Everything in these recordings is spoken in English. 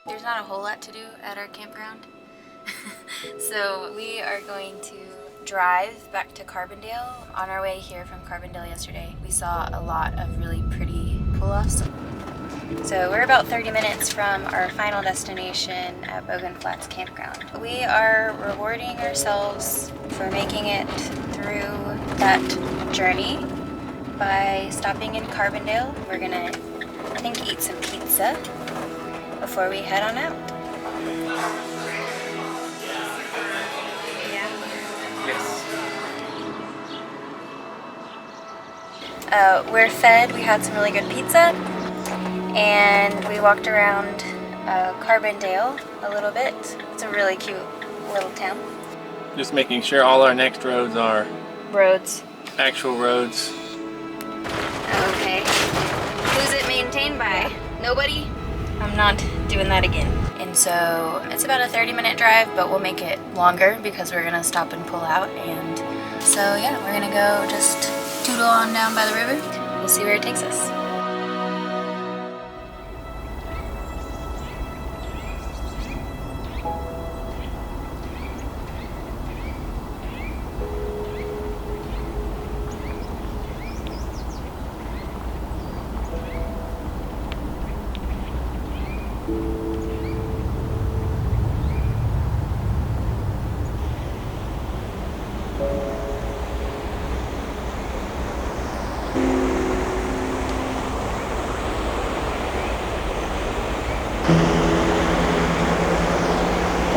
There's not a whole lot to do at our campground. So we are going to drive back to Carbondale. On our way here from Carbondale yesterday, we saw a lot of really pretty pull-offs. So we're about 30 minutes from our final destination at Bogan Flats Campground. We are rewarding ourselves for making it through that journey by stopping in Carbondale. We're gonna, I think, eat some pizza before we head on out. Yeah. Yes. We're fed. We had some really good pizza, and we walked around Carbondale a little bit. It's a really cute little town. Just making sure all our next roads are Roads. actual roads. Okay. Who's it maintained by? Nobody? I'm not doing that again. And so it's about a 30-minute drive, but we'll make it longer because we're gonna stop and pull out. And so yeah, we're gonna go just doodle on down by the river. We'll see where it takes us.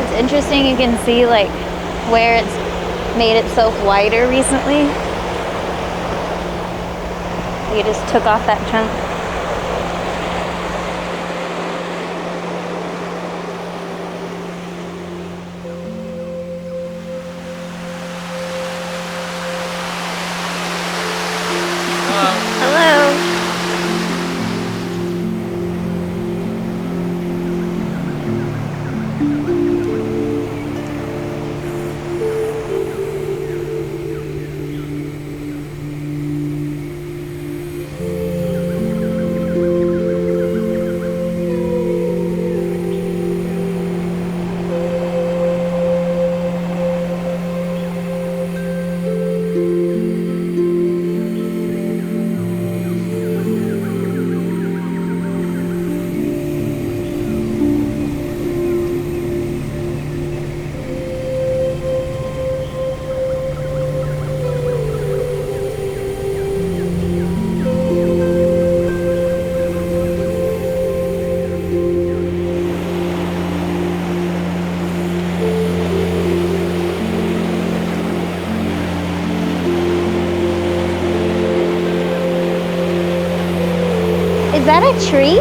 It's interesting, you can see like where it's made itself wider recently. You just took off that chunk. Hello. Is that a tree?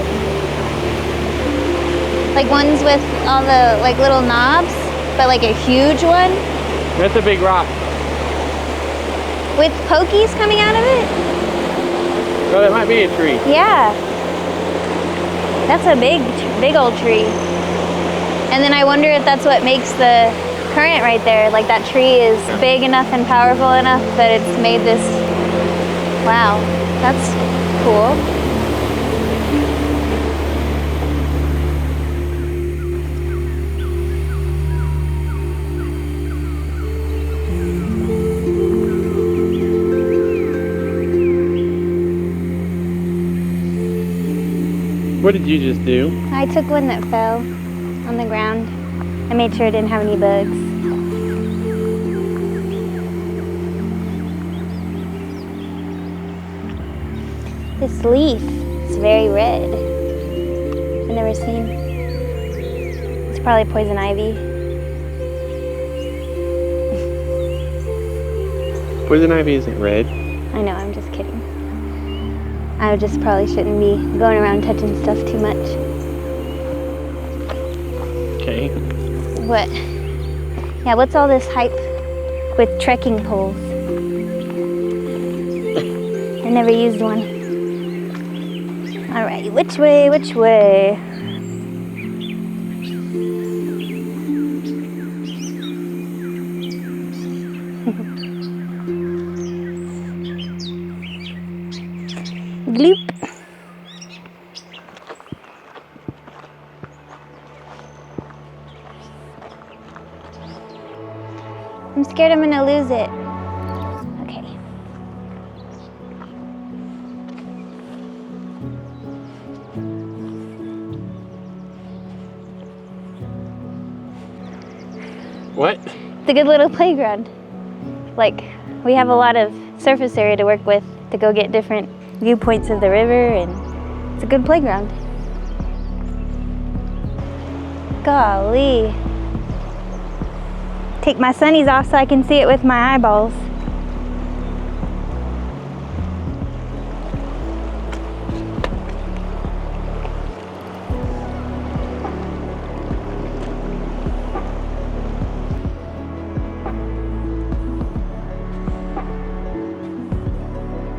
Like ones with all the like little knobs, but like a huge one? That's a big rock. With pokies coming out of it? Oh, that might be a tree. Yeah. That's a big old tree. And then I wonder if that's what makes the current right there. Like that tree is big enough and powerful enough that it's made this. Wow, that's cool. What did you just do? I took one that fell on the ground. I made sure it didn't have any bugs. This leaf is very red. I've never seen. It's probably poison ivy. Poison ivy isn't red. I know, I'm just kidding. I just probably shouldn't be going around touching stuff too much. Okay. What? Yeah, what's all this hype with trekking poles? I never used one. All right, which way, which way? Gloop. scared I'm gonna lose it. Okay. What? It's a good little playground. Like, we have a lot of surface area to work with to go get different viewpoints of the river, and it's a good playground. Golly. Take my sunnies off so I can see it with my eyeballs.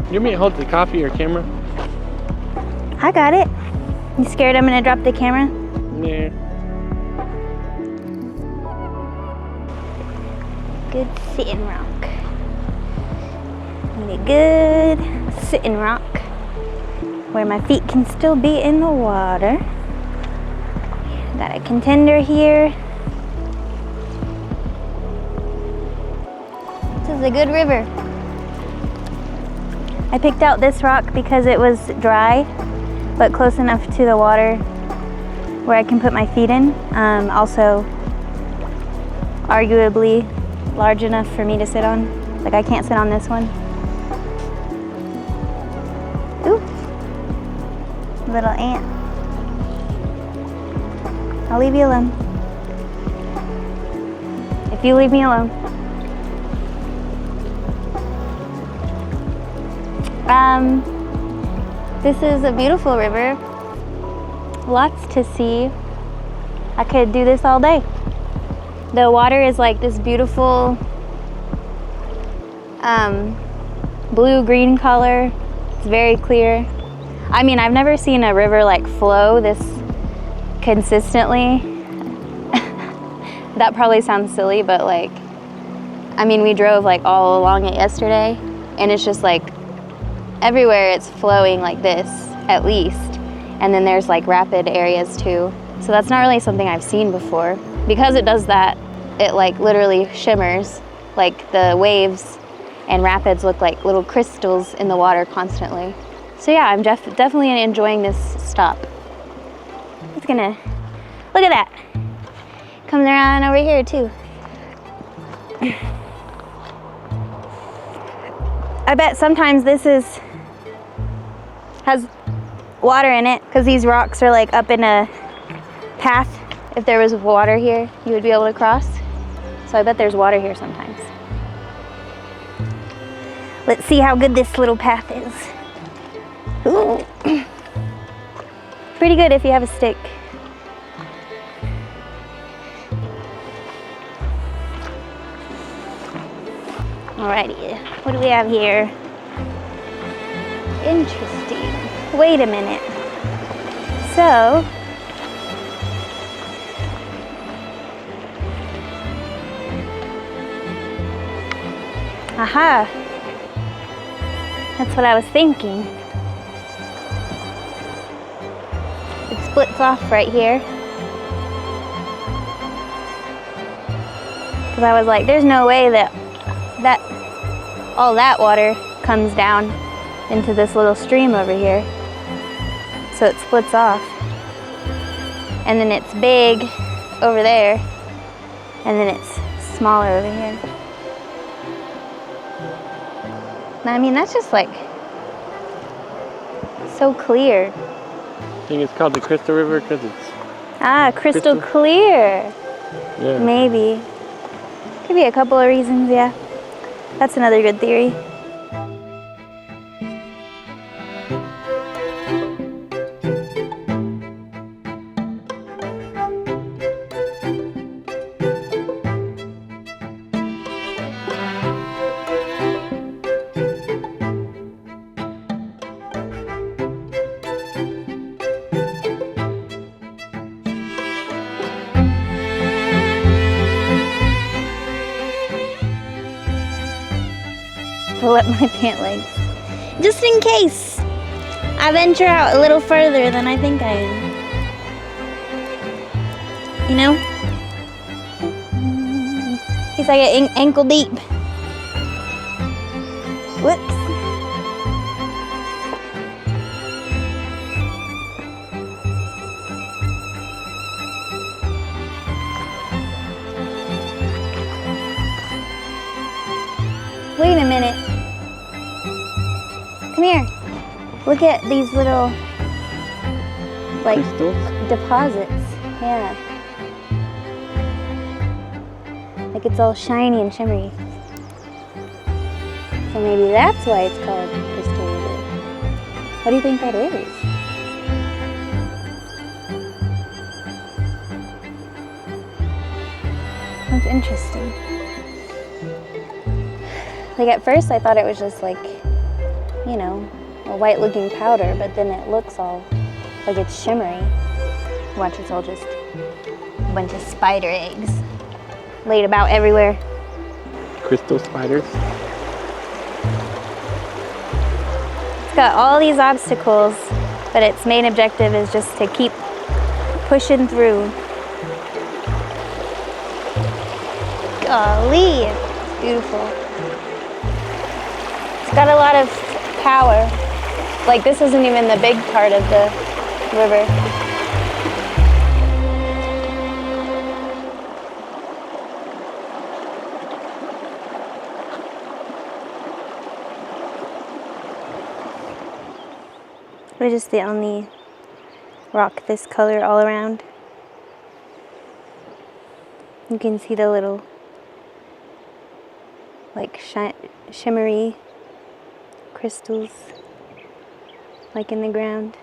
You want me to hold the coffee or camera? I got it. You scared I'm gonna drop the camera? Yeah. Good sitting rock. Need a good sitting rock where my feet can still be in the water. Got a contender here. This is a good river. I picked out this rock because it was dry, but close enough to the water where I can put my feet in. Also, arguably large enough for me to sit on. Like, I can't sit on this one. Ooh, little ant. I'll leave you alone. If you leave me alone. This is a beautiful river. Lots to see. I could do this all day. The water is like this beautiful blue-green color. It's very clear. I mean, I've never seen a river like flow this consistently. That probably sounds silly, but like, I mean, we drove like all along it yesterday, and it's just like everywhere it's flowing like this, at least. And then there's like rapid areas too. So that's not really something I've seen before. Because it does that, it like literally shimmers. Like the waves and rapids look like little crystals in the water constantly. So yeah, I'm definitely enjoying this stop. It's gonna, look at that. Comes around over here too. I bet sometimes this has water in it because these rocks are like up in a path. If there was water here, you would be able to cross. So I bet there's water here sometimes. Let's see how good this little path is. Ooh. Pretty good if you have a stick. Alrighty, what do we have here? Interesting. Wait a minute. So, aha. That's what I was thinking. It splits off right here. Because I was like, there's no way that all that water comes down into this little stream over here. So it splits off. And then it's big over there. And then it's smaller over here. I mean, that's just like so clear. I think it's called the Crystal River because it's crystal clear. Yeah. Maybe. Could be a couple of reasons, yeah. That's another good theory. Pull up my pant legs. Just in case I venture out a little further than I think I am. You know? case I get ankle deep. Whoops. Wait a minute. Come here. Look at these little, like, Crystals? deposits. Yeah. Like it's all shiny and shimmery. So maybe that's why it's called Crystal River. What do you think that is? That's interesting. Like at first I thought it was just like, you know, a white looking powder, but then it looks all like it's shimmery. Watch, it's all just a bunch of spider eggs laid about everywhere. Crystal spiders. It's got all these obstacles, but its main objective is just to keep pushing through. Golly, it's beautiful. It's got a lot of power. Like this isn't even the big part of the river. We're just the only rock this color all around. You can see the little like shimmery crystals like in the ground.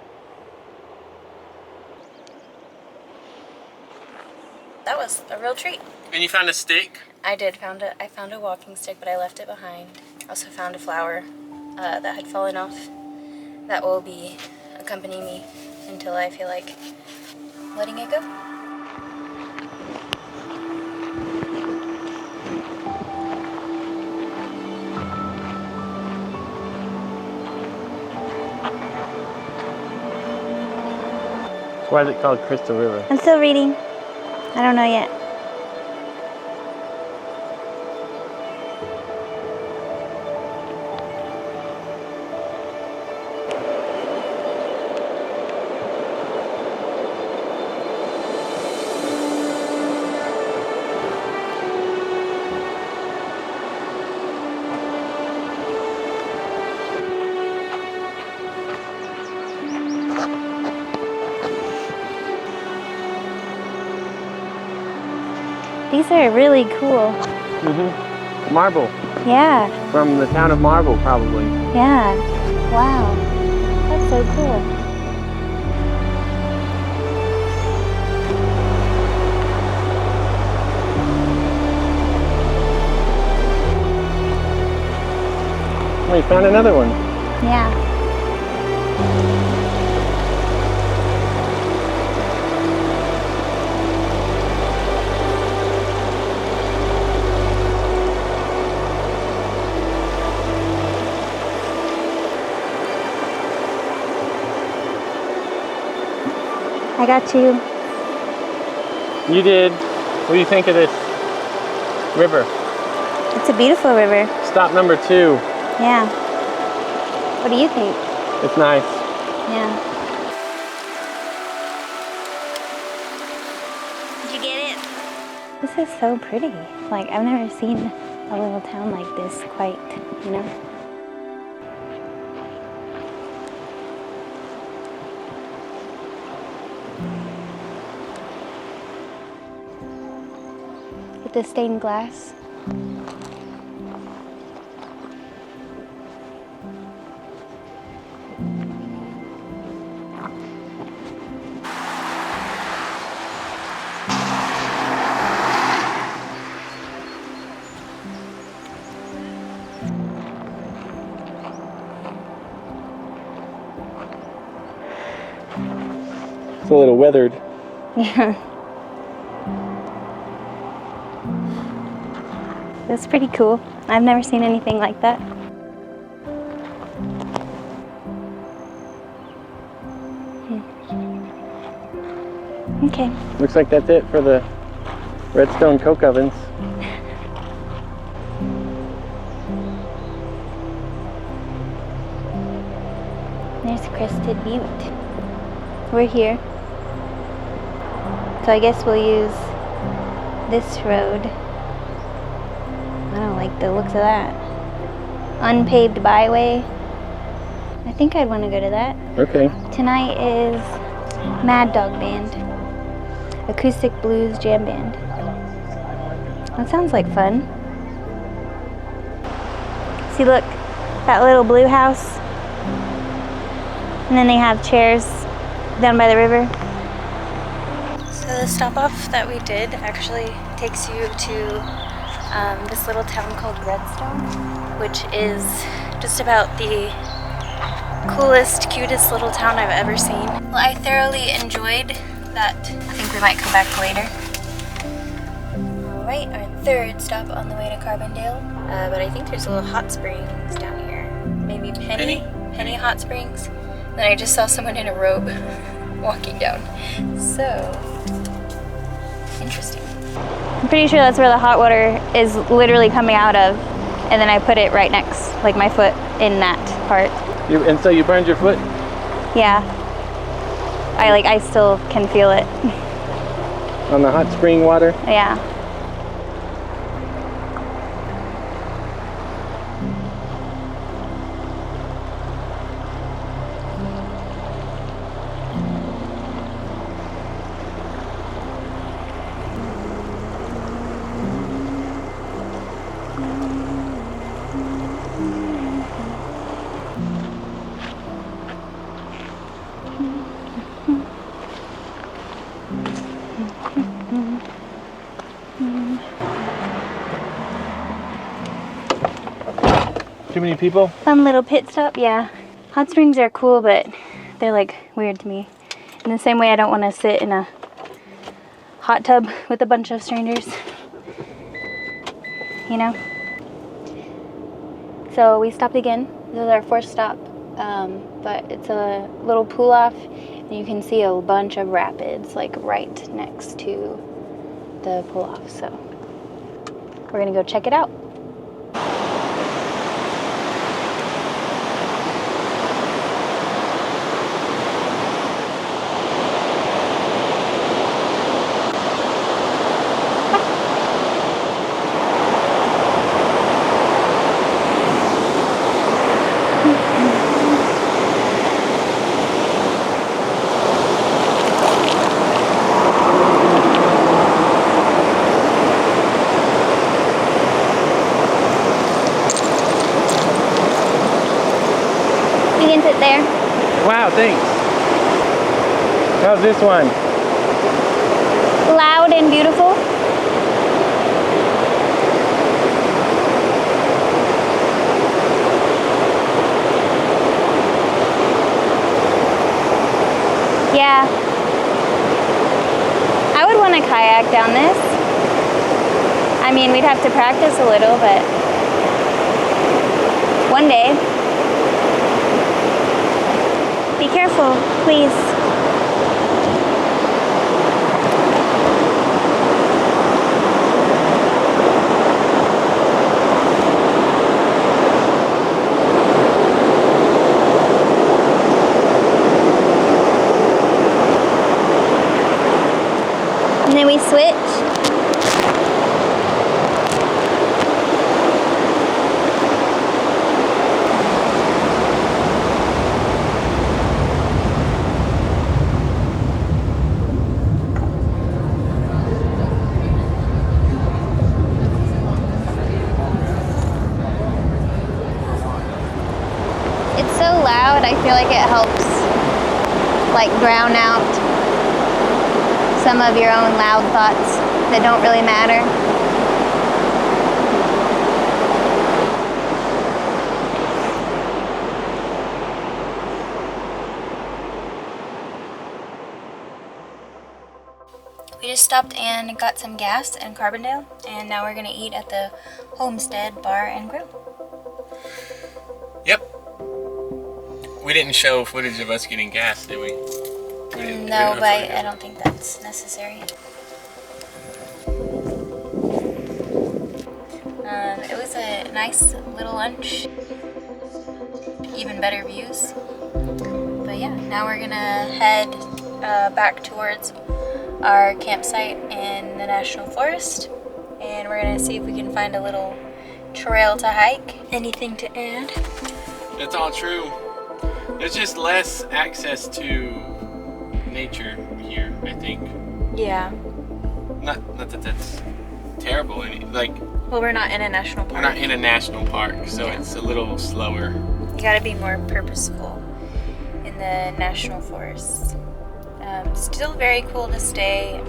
That was a real treat. And you found a stick? I did. I found a walking stick, but I left it behind. I also found a flower that had fallen off. That will be accompanying me until I feel like letting it go. So why is it called Crystal River? I'm still reading. I don't know yet. These are really cool. Mm-hmm. Marble. Yeah, From the town of Marble, probably. yeah. Wow. That's so cool. We found another one. Yeah. I got you. You did. What do you think of this river? It's a beautiful river. Stop number 2. Yeah. What do you think? It's nice. Yeah. Did you get it? This is so pretty. Like, I've never seen a little town like this quite, you know? With the stained glass. It's a little weathered. Yeah. That's pretty cool. I've never seen anything like that. Okay. Looks like that's it for the redstone coke ovens. There's Crested Butte. We're here. So I guess we'll use this road. I don't like the looks of that. Unpaved byway. I think I'd want to go to that. Okay. Tonight is Mad Dog Band. Acoustic Blues Jam Band. That sounds like fun. See, look, that little blue house. And then they have chairs down by the river. So the stop off that we did actually takes you to this little town called Redstone, which is just about the coolest, cutest little town I've ever seen. Well, I thoroughly enjoyed that. I think we might come back later. Alright, our third stop on the way to Carbondale. But I think there's a little hot springs down here. Maybe Penny Hot Springs. Then I just saw someone in a robe walking down. So, interesting. I'm pretty sure that's where the hot water is literally coming out of. And then I put it right next, like my foot in that part. And so you burned your foot? Yeah. I still can feel it. On the hot spring water? Yeah. Too many people? Fun little pit stop, yeah. Hot springs are cool, but they're like weird to me. In the same way I don't want to sit in a hot tub with a bunch of strangers. You know? So we stopped again. This is our fourth stop. But it's a little pool off and you can see a bunch of rapids like right next to the pull off. So we're gonna go check it out. There. Wow, thanks. How's this one? Loud and beautiful. Yeah. I would want to kayak down this. I mean, we'd have to practice a little, but one day. Be careful, please. And then we switch. I feel like it helps like drown out some of your own loud thoughts that don't really matter. We just stopped and got some gas in Carbondale, and now we're gonna eat at the Homestead Bar and Grill. Yep. We didn't show footage of us getting gas, did we? No, but I don't think that's necessary. It was a nice little lunch. Even better views. now we're gonna head back towards our campsite in the National Forest, and we're gonna see if we can find a little trail to hike. Anything to add? That's all true. There's just less access to nature here, I think. Yeah. Not that that's terrible. Like, Well, we're not in a national park. we're not in a national park, so Yeah. it's a little slower. You gotta be more purposeful in the national forests. Still very cool to stay.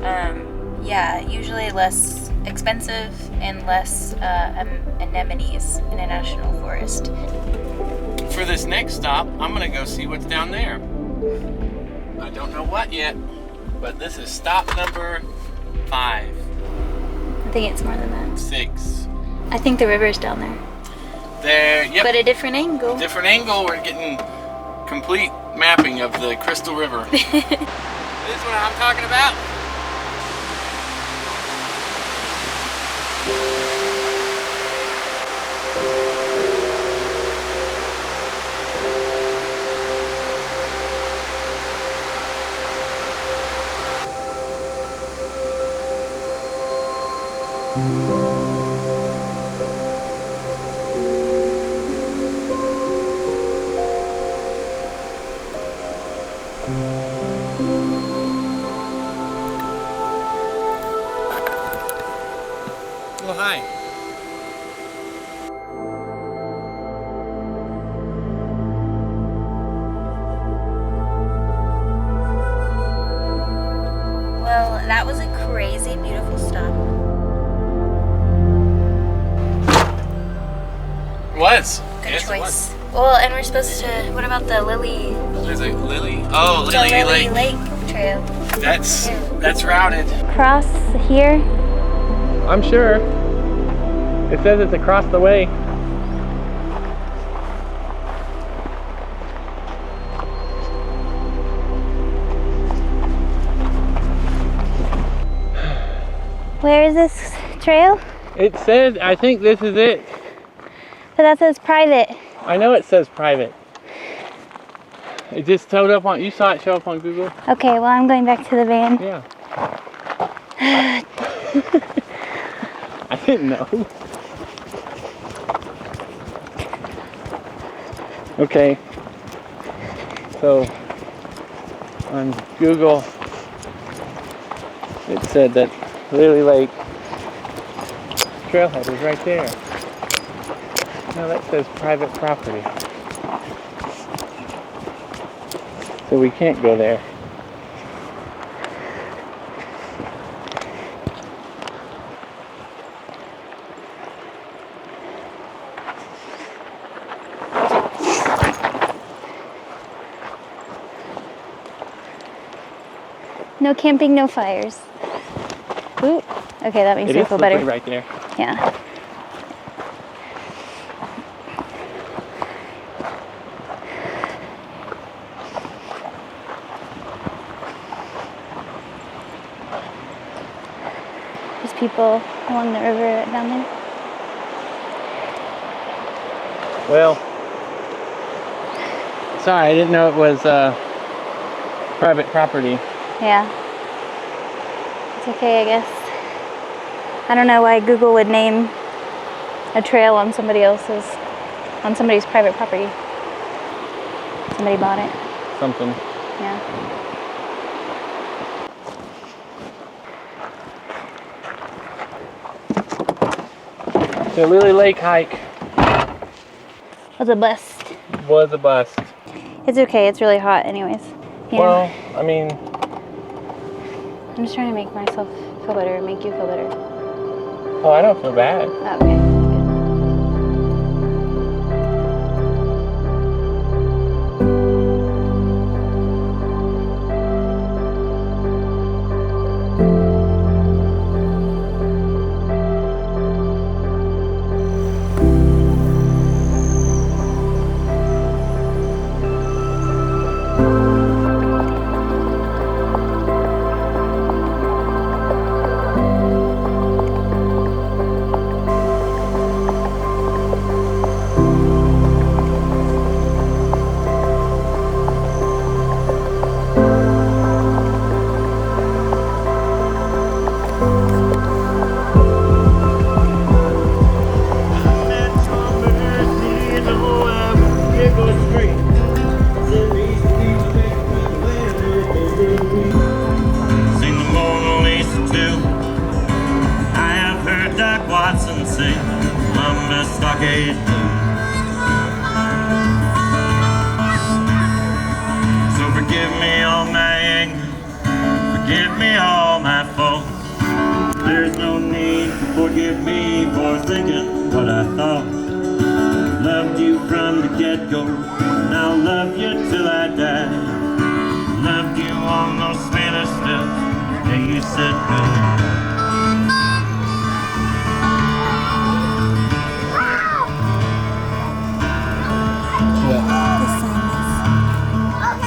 Yeah, usually less expensive and less anemones in a national forest. For this next stop, I'm gonna go see what's down there. I don't know what yet, but this is stop number 5, I think it's more than that. 6. I think the river's down there. There, yep. But a different angle. Different angle, we're getting complete mapping of the Crystal River. This is what I'm talking about. Well, hi. Well, that was a crazy beautiful stop. Was. Good Yes, it was. choice. Well, and we're supposed to. What about the Lily? There's a Lily. Oh, The Lily Lily Lake. Lake Trail. That's routed. Cross here. I'm sure. It says it's across the way. Where is this trail? It says, I think this is it. But that says private. I know it says private. It just showed up on, you saw it show up on Google? Okay, well, I'm going back to the van. Yeah. I didn't know. Okay. So on Google, it said that Lily Lake trailhead is right there. No, that says private property. So we can't go there. No camping, no fires. Ooh. Okay, that makes It me is feel better. slippery right there. Yeah. There's people along the river down there. Well, sorry, I didn't know it was private property. Yeah. It's okay, I guess. I don't know why Google would name a trail on somebody's private property. Somebody bought it. Something. Yeah. The Lily Lake hike Was a bust. was a bust. It's okay, it's really hot anyways. Yeah. Well, I mean, I'm just trying to make myself feel better, make you feel better. oh, I don't feel bad. Oh, okay, good. Seen the Mona Lisa too. I have heard Doc Watson sing Columbus Stockade Blue. So forgive me all my anger, forgive me all my faults. There's no need to forgive me for thinking what I thought. Loved you from the get-go, and I'll love you till I die. Loved you on those Spanish steps, yeah, you said good.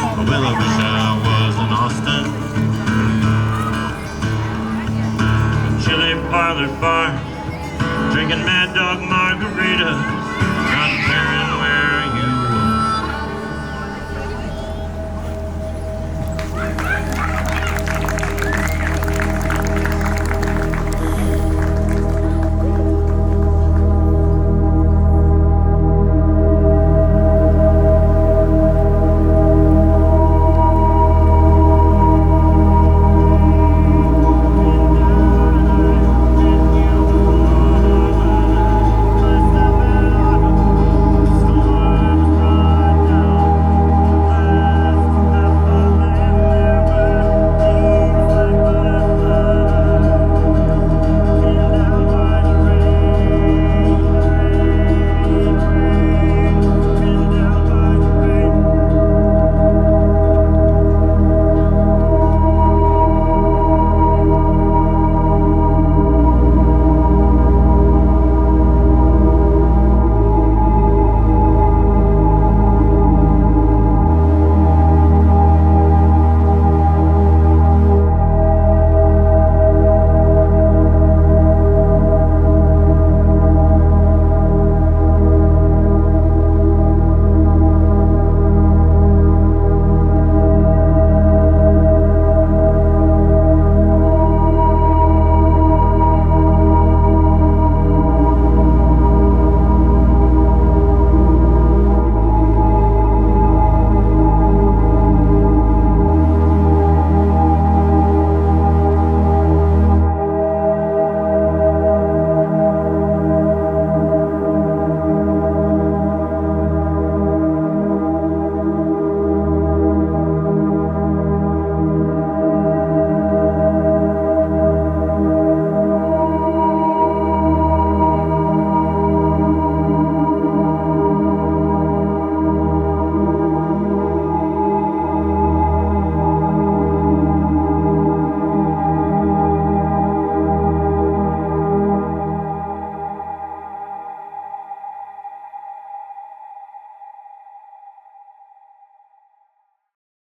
I really wish I was in Austin. Chili parlor bar, drinking